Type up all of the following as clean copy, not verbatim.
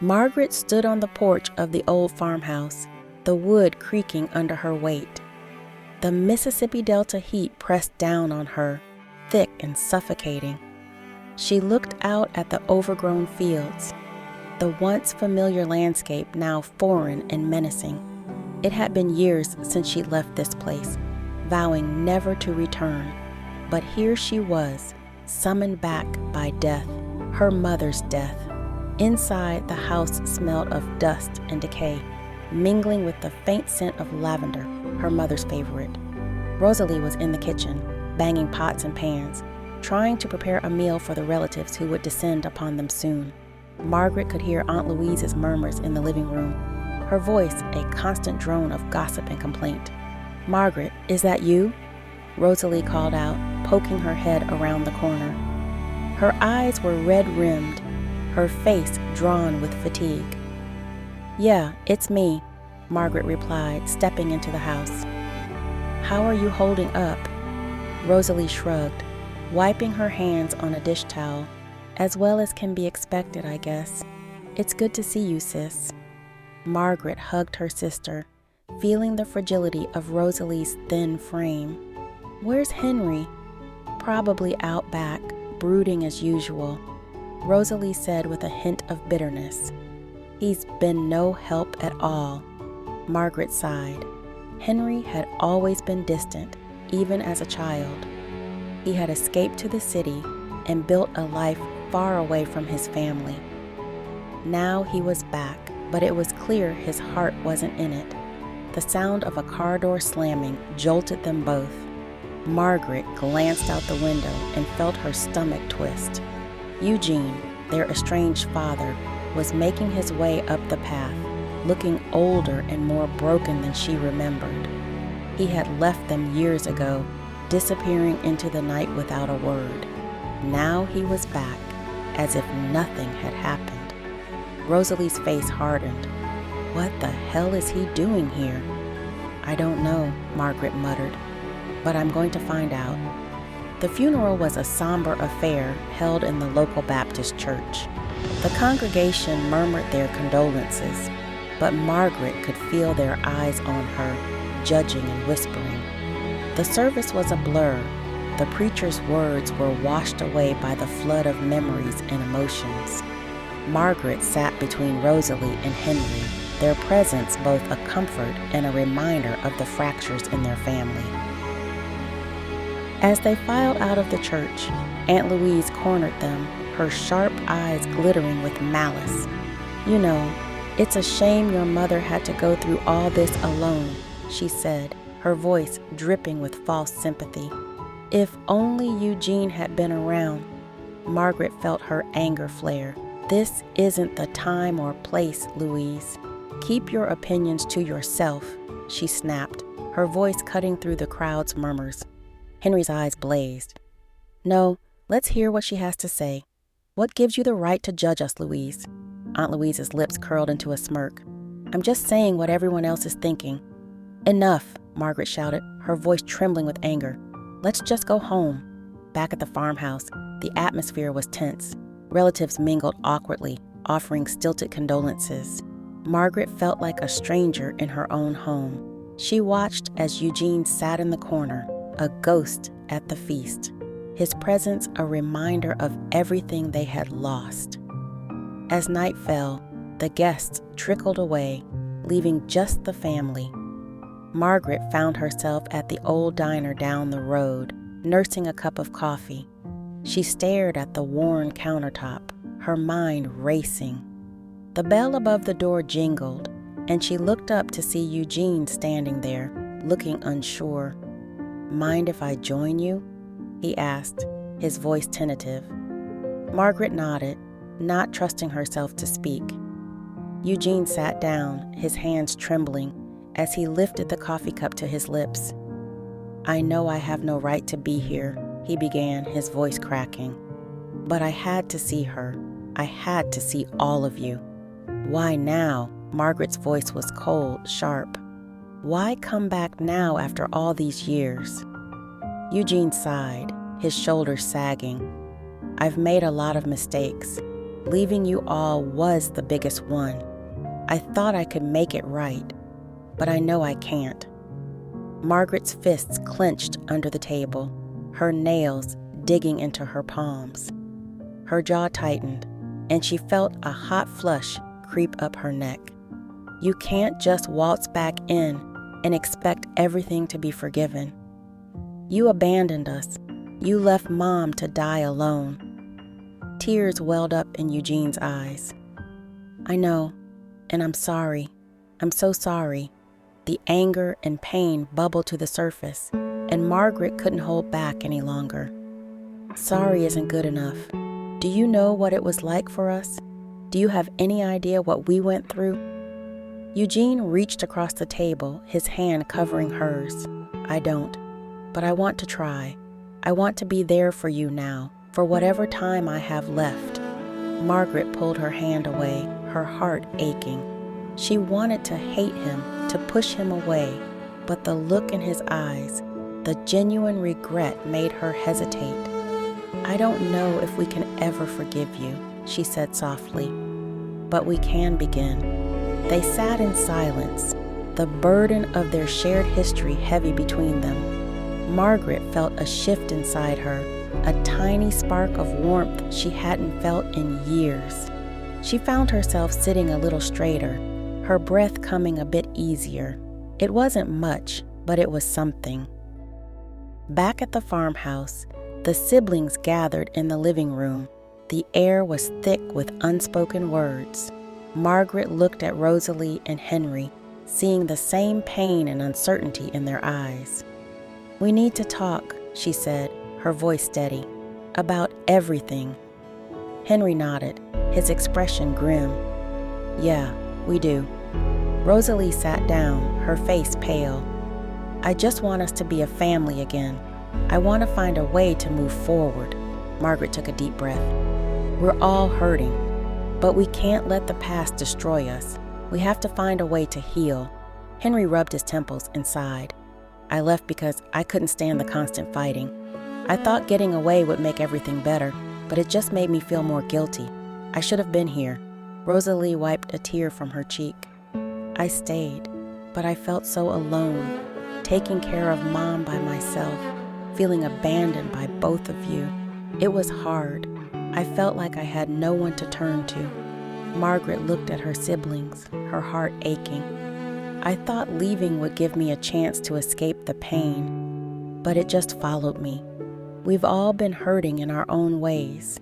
Margaret stood on the porch of the old farmhouse, the wood creaking under her weight. The Mississippi Delta heat pressed down on her, thick and suffocating. She looked out at the overgrown fields, the once familiar landscape now foreign and menacing. It had been years since she left this place, vowing never to return. But here she was, summoned back by death, her mother's death. Inside, the house smelled of dust and decay, mingling with the faint scent of lavender, her mother's favorite. Rosalie was in the kitchen, banging pots and pans, trying to prepare a meal for the relatives who would descend upon them soon. Margaret could hear Aunt Louise's murmurs in the living room, her voice a constant drone of gossip and complaint. "Margaret, is that you?" Rosalie called out, poking her head around the corner. Her eyes were red-rimmed, her face drawn with fatigue. "Yeah, it's me," Margaret replied, stepping into the house. "How are you holding up?" Rosalie shrugged, wiping her hands on a dish towel. "As well as can be expected, I guess. It's good to see you, sis." Margaret hugged her sister, feeling the fragility of Rosalie's thin frame. "Where's Henry?" "Probably out back, brooding as usual," Rosalie said with a hint of bitterness. "He's been no help at all." Margaret sighed. Henry had always been distant, even as a child. He had escaped to the city and built a life far away from his family. Now he was back, but it was clear his heart wasn't in it. The sound of a car door slamming jolted them both. Margaret glanced out the window and felt her stomach twist. Eugene, their estranged father, was making his way up the path, looking older and more broken than she remembered. He had left them years ago, disappearing into the night without a word. Now he was back, as if nothing had happened. Rosalie's face hardened. "What the hell is he doing here?" "I don't know," Margaret muttered, "but I'm going to find out." The funeral was a somber affair held in the local Baptist church. The congregation murmured their condolences, but Margaret could feel their eyes on her, judging and whispering. The service was a blur. The preacher's words were washed away by the flood of memories and emotions. Margaret sat between Rosalie and Henry, their presence both a comfort and a reminder of the fractures in their family. As they filed out of the church, Aunt Louise cornered them, her sharp eyes glittering with malice. "You know, it's a shame your mother had to go through all this alone," she said, her voice dripping with false sympathy. "If only Eugene had been around." Margaret felt her anger flare. "This isn't the time or place, Louise. Keep your opinions to yourself," she snapped, her voice cutting through the crowd's murmurs. Henry's eyes blazed. "No, let's hear what she has to say. What gives you the right to judge us, Louise?" Aunt Louise's lips curled into a smirk. "I'm just saying what everyone else is thinking." "Enough," Margaret shouted, her voice trembling with anger. "Let's just go home." Back at the farmhouse, the atmosphere was tense. Relatives mingled awkwardly, offering stilted condolences. Margaret felt like a stranger in her own home. She watched as Eugene sat in the corner, a ghost at the feast, his presence a reminder of everything they had lost. As night fell, the guests trickled away, leaving just the family. Margaret found herself at the old diner down the road, nursing a cup of coffee. She stared at the worn countertop, her mind racing. The bell above the door jingled, and she looked up to see Eugene standing there, looking unsure. "Mind if I join you?" he asked, his voice tentative. Margaret nodded, not trusting herself to speak. Eugene sat down, his hands trembling, as he lifted the coffee cup to his lips. "I know I have no right to be here," he began, his voice cracking. "But I had to see her. I had to see all of you." "Why now?" Margaret's voice was cold, sharp. "Why come back now after all these years?" Eugene sighed, his shoulders sagging. "I've made a lot of mistakes. Leaving you all was the biggest one. I thought I could make it right, but I know I can't." Margaret's fists clenched under the table, her nails digging into her palms. Her jaw tightened, and she felt a hot flush creep up her neck. You can't just waltz back in and expect everything to be forgiven. You abandoned us. You left Mom to die alone. Tears welled up in Eugene's eyes. "I know, and I'm sorry. I'm so sorry." The anger and pain bubbled to the surface, and Margaret couldn't hold back any longer. "Sorry isn't good enough. Do you know what it was like for us? Do you have any idea what we went through?" Eugene reached across the table, his hand covering hers. "I don't, but I want to try. I want to be there for you now, for whatever time I have left." Margaret pulled her hand away, her heart aching. She wanted to hate him, to push him away, but the look in his eyes, the genuine regret made her hesitate. "I don't know if we can ever forgive you," she said softly, "but we can begin." They sat in silence, the burden of their shared history heavy between them. Margaret felt a shift inside her, a tiny spark of warmth she hadn't felt in years. She found herself sitting a little straighter, her breath coming a bit easier. It wasn't much, but it was something. Back at the farmhouse, the siblings gathered in the living room. The air was thick with unspoken words. Margaret looked at Rosalie and Henry, seeing the same pain and uncertainty in their eyes. "We need to talk," she said, her voice steady, "about everything." Henry nodded, his expression grim. "Yeah, we do." Rosalie sat down, her face pale. "I just want us to be a family again. I want to find a way to move forward." Margaret took a deep breath. "We're all hurting, but we can't let the past destroy us. We have to find a way to heal." Henry rubbed his temples and sighed. "I left because I couldn't stand the constant fighting. I thought getting away would make everything better, but it just made me feel more guilty. I should have been here." Rosalie wiped a tear from her cheek. "I stayed, but I felt so alone, taking care of Mom by myself, feeling abandoned by both of you. It was hard. I felt like I had no one to turn to." Margaret looked at her siblings, her heart aching. "I thought leaving would give me a chance to escape the pain, but it just followed me. We've all been hurting in our own ways."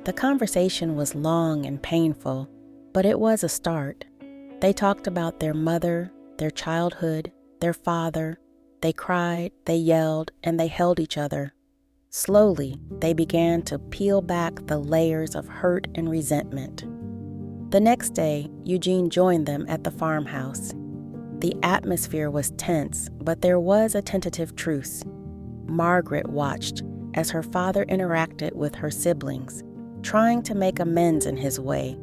The conversation was long and painful, but it was a start. They talked about their mother, their childhood, their father. They cried, they yelled, and they held each other. Slowly, they began to peel back the layers of hurt and resentment. The next day, Eugene joined them at the farmhouse. The atmosphere was tense, but there was a tentative truce. Margaret watched as her father interacted with her siblings, trying to make amends in his way.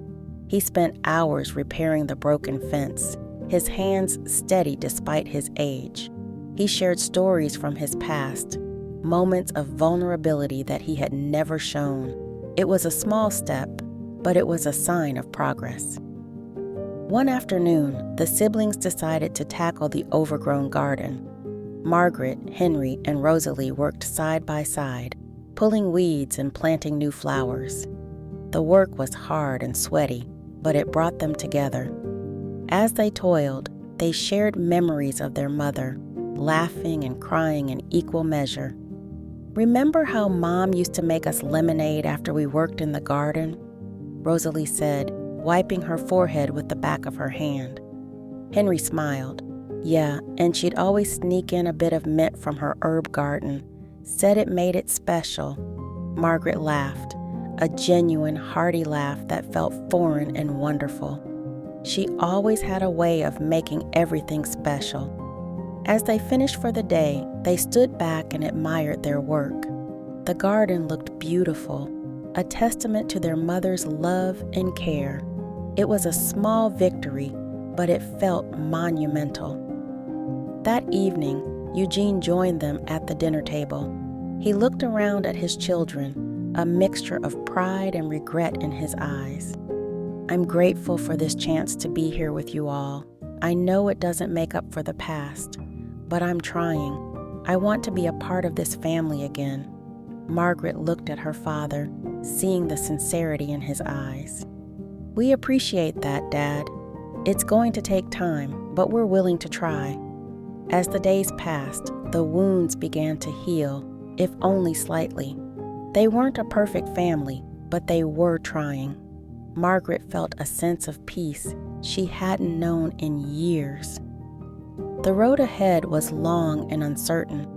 He spent hours repairing the broken fence, his hands steady despite his age. He shared stories from his past, moments of vulnerability that he had never shown. It was a small step, but it was a sign of progress. One afternoon, the siblings decided to tackle the overgrown garden. Margaret, Henry, and Rosalie worked side by side, pulling weeds and planting new flowers. The work was hard and sweaty, but it brought them together. As they toiled, they shared memories of their mother, laughing and crying in equal measure. "Remember how Mom used to make us lemonade after we worked in the garden?" Rosalie said, wiping her forehead with the back of her hand. Henry smiled. "Yeah, and she'd always sneak in a bit of mint from her herb garden, said it made it special." Margaret laughed, a genuine, hearty laugh that felt foreign and wonderful. She always had a way of making everything special. As they finished for the day, they stood back and admired their work. The garden looked beautiful, a testament to their mother's love and care. It was a small victory, but it felt monumental. That evening, Eugene joined them at the dinner table. He looked around at his children, a mixture of pride and regret in his eyes. I'm grateful for this chance to be here with you all. I know it doesn't make up for the past, but I'm trying. I want to be a part of this family again. Margaret looked at her father, seeing the sincerity in his eyes. We appreciate that, Dad. It's going to take time, but we're willing to try. As the days passed, the wounds began to heal, if only slightly. They weren't a perfect family, but they were trying. Margaret felt a sense of peace she hadn't known in years. The road ahead was long and uncertain,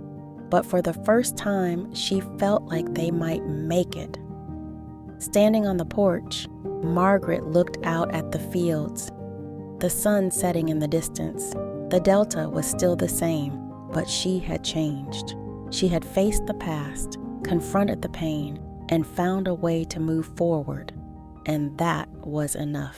but for the first time, she felt like they might make it. Standing on the porch, Margaret looked out at the fields. The sun setting in the distance. The delta was still the same, but she had changed. She had faced the past, confronted the pain, and found a way to move forward. And that was enough.